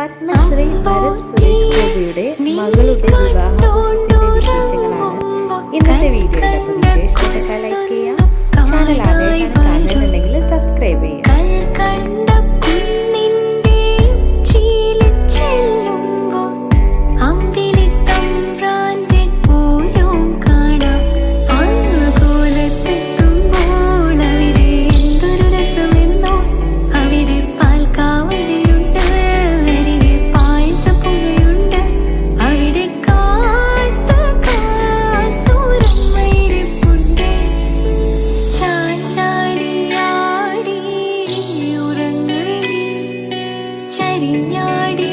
പത്മശ്രീ ഭരത് സുരേഷ് ഗോപിയുടെ മകളുടെ വിവാഹത്തിന്റെ വിശേഷങ്ങളാണ് ഇന്നത്തെ വീഡിയോയുടെ. വിശേഷത്തെ ലൈക്ക് ചെയ്യുക, ചാനൽ ആദ്യമായിട്ടാണ് കാണുന്നുണ്ടെങ്കിൽ സബ്സ്ക്രൈബ് ചെയ്യുക. ചരിഞ്ഞാടി